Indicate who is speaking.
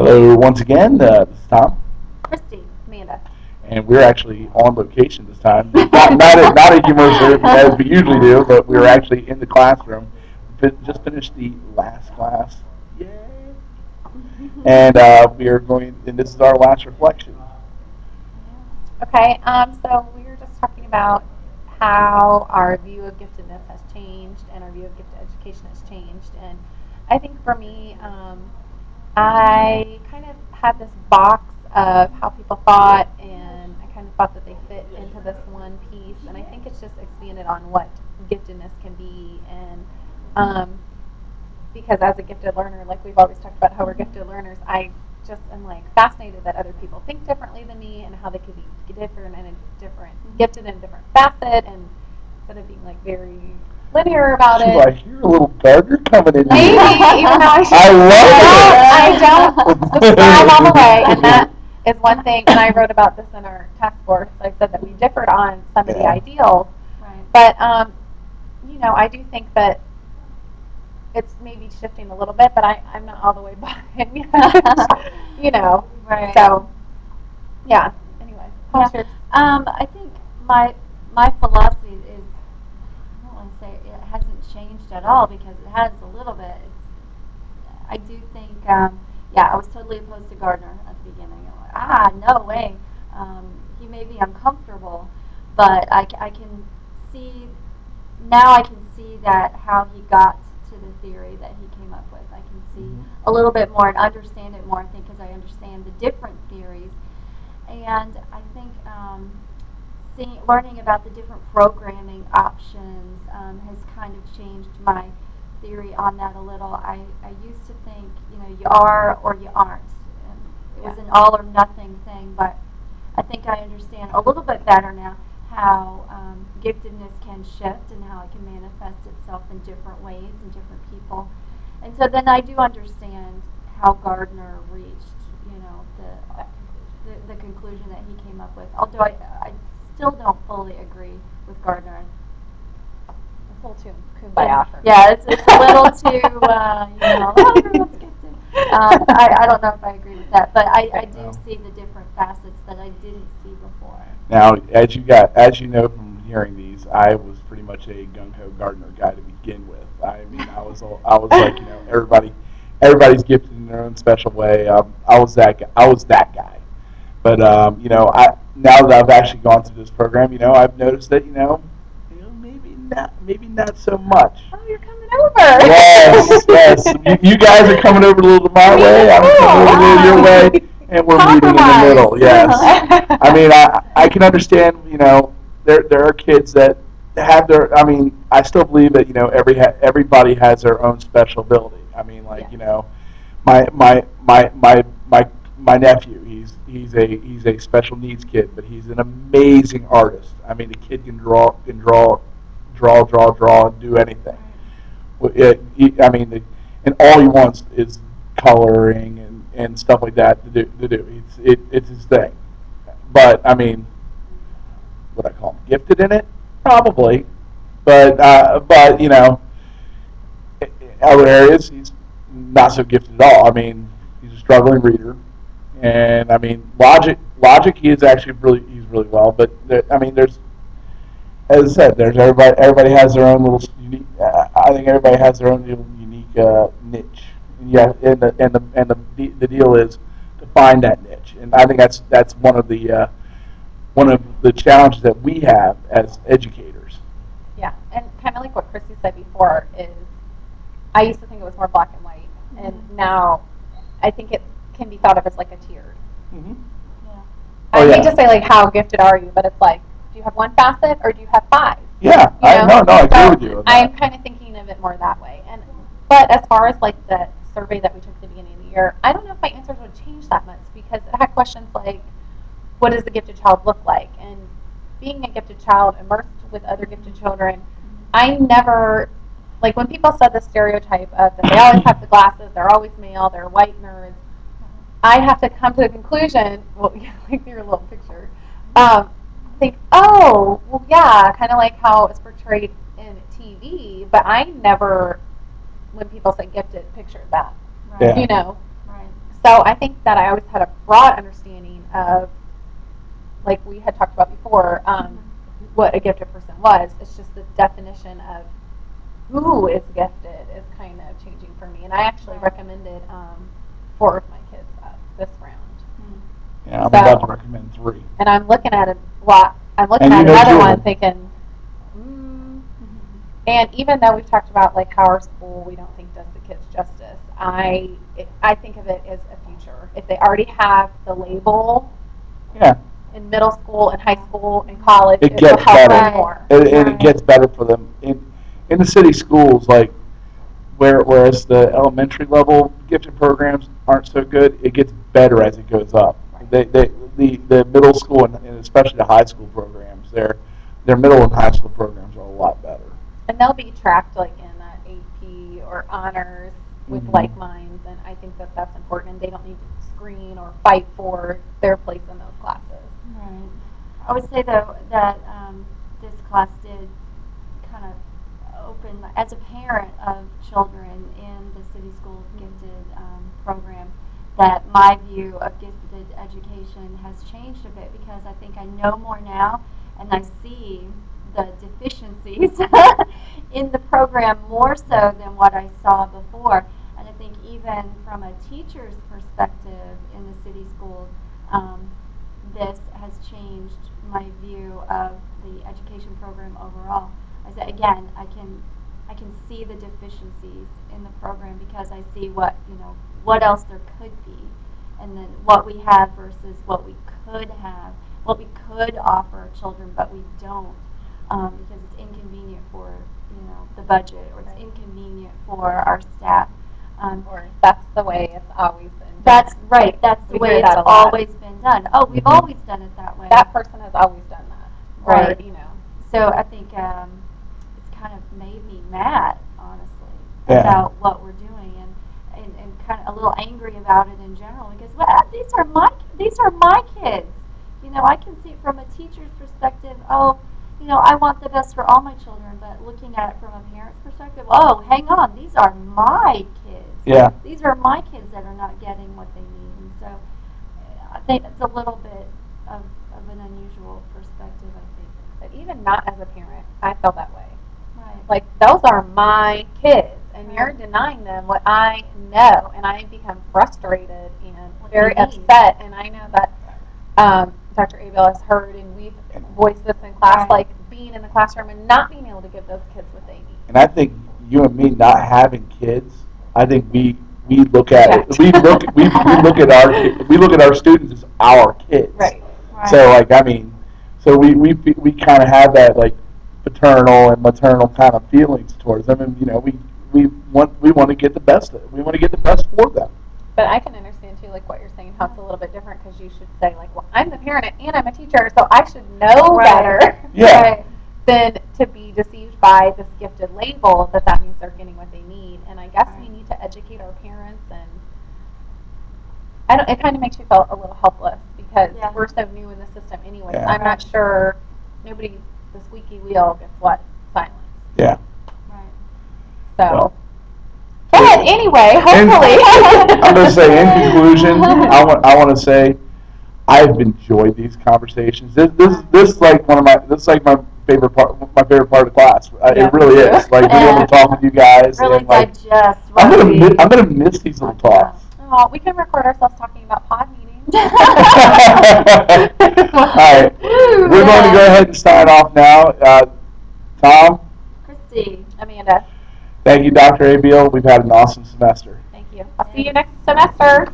Speaker 1: Hello, once again. This is Tom,
Speaker 2: Christy, Amanda.
Speaker 1: and we're actually on location this time. Not at Mercer as we usually do, but we're actually in the classroom. Just finished the last class, yay! And we are going, and this is our last reflection.
Speaker 2: Okay, so we were just talking about how our view of giftedness has changed and our view of gifted education has changed. And I think for me, I kind of had this box of how people thought, and I kind of thought that they fit into this one piece. And I think it's just expanded on what giftedness can be. And because as a gifted learner, like we've always talked about how we're gifted learners, I just am like fascinated that other people think differently than me and how they could be different and gifted in a different facet, and instead of being like very linear about it.
Speaker 1: I hear a little Gardner coming in
Speaker 2: Maybe,
Speaker 1: here.
Speaker 2: even though
Speaker 1: I
Speaker 2: don't subscribe all the way, and that is one thing. And I wrote about this in our task force. I said that we differed on some of the ideals,
Speaker 3: right.
Speaker 2: but I do think that it's maybe shifting a little bit, but I'm not all the way behind yet.
Speaker 3: Right.
Speaker 2: So, yeah. Anyway,
Speaker 3: yeah. I think my philosophy is, I don't want to say it hasn't changed at all, because it has a little bit. I do think, I was totally opposed to Gardner at the beginning. I'm like, no way. He may be uncomfortable, but I can see, now I can see that how he got to the theory that he came up with. I can see a little bit more and understand it more, I think, because I understand the different theories. And I think learning about the different programming options has kind of changed my theory on that a little. I used to think, you are or you aren't. And it was an all or nothing thing, but I think I understand a little bit better now how giftedness can shift and how it can manifest itself in different ways in different people. And so then I do understand how Gardner reached, the conclusion that he came up with. Although I still don't fully agree with Gardner.
Speaker 2: it's a little too kumbaya for me.
Speaker 3: Yeah, it's a little too, everyone's gifted. I don't know if I agree with that, but I do see the different facets that I didn't see before.
Speaker 1: Now, as you know from hearing these, I was pretty much a gung ho Gardner guy to begin with. I mean, I was like, everybody's gifted in their own special way. I was that guy. But now that I've actually gone through this program, I've noticed that maybe not so much.
Speaker 2: Oh, you're coming over.
Speaker 1: Yes. You guys are coming over a little to my way. I'm coming over to your way, and we're meeting in the middle. Yes. I mean, I can understand. There are kids that have their. I mean, I still believe that everybody has their own special ability. I mean, my nephew. He's a special needs kid, but he's an amazing artist. I mean, the kid can draw, and do anything. And all he wants is coloring and stuff like that to do. It's his thing. But I mean, would I call him gifted in it? Probably. But other areas he's not so gifted at all. I mean, he's a struggling reader, and I mean logic he is actually he's really well. But there's, as I said, there's everybody has their own little unique. I think everybody has their own little unique niche. And the deal is to find that niche. And I think that's one of the challenges that we have as educators.
Speaker 2: Yeah, and kind of like what Christy said before is, I used to think it was more black and white, and now I think it can be thought of as like a tiered.
Speaker 1: Mm-hmm.
Speaker 3: Yeah.
Speaker 2: I hate to say like how gifted are you, but it's like, do you have one facet or do you have five?
Speaker 1: Yeah, I agree with you.
Speaker 2: I'm kind of thinking of it more that way. But as far as like the survey that we took at the beginning of the year, I don't know if my answers would change that much, because it had questions like, what does the gifted child look like? And being a gifted child immersed with other gifted children, I never, like when people said the stereotype of that they always have the glasses, they're always male, they're white nerds, I have to come to the conclusion, well, like your little picture, think, oh, well, yeah, kind of like how it's portrayed in TV, but I never, when people say gifted, pictured that,
Speaker 1: Right.
Speaker 2: Right. So I think that I always had a broad understanding of, like we had talked about before, what a gifted person was. It's just the definition of who is gifted is kind of changing for me. And I actually recommended 4 of my kids this round.
Speaker 1: Yeah, I'm about to recommend 3.
Speaker 2: And I'm looking at I'm looking
Speaker 1: And
Speaker 2: at
Speaker 1: you know
Speaker 2: another
Speaker 1: Jordan.
Speaker 2: one thinking, And even though we've talked about like how our school we don't think does the kids justice, I think of it as a future. If they already have the label
Speaker 1: Yeah,
Speaker 2: in middle school and high school and college,
Speaker 1: it
Speaker 2: will
Speaker 1: gets
Speaker 2: help
Speaker 1: better.
Speaker 2: them more.
Speaker 1: And it gets better for them. In the city schools, like, whereas the elementary level gifted programs aren't so good, it gets better as it goes up. The middle school and especially the high school programs, their middle and high school programs are a lot better.
Speaker 2: And they'll be tracked like in AP or honors with like minds, and I think that that's important. And they don't need to screen or fight for their place in those classes.
Speaker 3: Right. I would say though that this class did kind of open, as a parent of children in the city school gifted program, that my view of gifted education has changed a bit, because I think I know more now and I see the deficiencies in the program more so than what I saw before. And I think even from a teacher's perspective in the city schools, this has changed my view of the education program overall. I said, again, I can see the deficiencies in the program because I see what else there could be, and then what we have versus what we could have, what we could offer children, but we don't, because it's inconvenient for the budget, or it's inconvenient for our staff.
Speaker 2: Or that's the way it's always been done.
Speaker 3: That's right. That's the
Speaker 2: We
Speaker 3: way
Speaker 2: hear
Speaker 3: it's
Speaker 2: that a lot.
Speaker 3: always been done. Oh, we've always done it that way.
Speaker 2: That person has always done that.
Speaker 3: Right.
Speaker 2: Or,
Speaker 3: So I think it's kind of made me mad, honestly,
Speaker 1: Yeah.
Speaker 3: about what we're doing, and kind of a little angry about it in general, because these are my kids. I can see from a teacher's perspective. Oh, I want the best for all my children, but looking at it from a parent's perspective, oh, hang on, these are my kids.
Speaker 1: Yeah.
Speaker 3: These are my kids that are not getting what they need, and so I think it's a little bit of an unusual perspective, I think.
Speaker 2: But even not as a parent, I felt that way.
Speaker 3: Right.
Speaker 2: Like, those are my kids, and you're denying them what I know, and I become frustrated and very upset. And I know that Dr. Abel has heard, and we've voiced this in class, like being in the classroom and not being able to give those kids what they need.
Speaker 1: And I think you and me not having kids, I think we look at it. We look at our students as our kids.
Speaker 2: Right.
Speaker 1: So so we kind of have that like paternal and maternal kind of feelings towards them, and we want to get the best. We want to get the best for them.
Speaker 2: But I can understand too, like what you're saying, how it's a little bit different, because you should say like, well, I'm the parent and I'm a teacher, so I should know better.
Speaker 1: Yeah.
Speaker 2: Than to be deceived by this gifted label that means they're getting what they need. And I guess we need to educate our parents, and it kind of makes you feel a little helpless, because we're so new in the system anyway.
Speaker 1: Yeah.
Speaker 2: I'm not sure the squeaky wheel gets what? Silence.
Speaker 1: Yeah.
Speaker 3: Right.
Speaker 2: So. But anyway, hopefully.
Speaker 1: I'm going to say, in conclusion, I want to say I've enjoyed these conversations. This is like my favorite part. My favorite part of the class. It really is. Like being able to talk with you guys.
Speaker 3: Really
Speaker 1: and, like,
Speaker 3: digest.
Speaker 1: I'm gonna miss these little talks.
Speaker 2: Oh, we can record ourselves talking about pod meetings.
Speaker 1: All right, we're going to go ahead and sign off now. Tom,
Speaker 3: Christy,
Speaker 2: Amanda.
Speaker 1: Thank you, Dr. Abiel. We've had an awesome semester.
Speaker 2: Thank you. I'll see you next semester.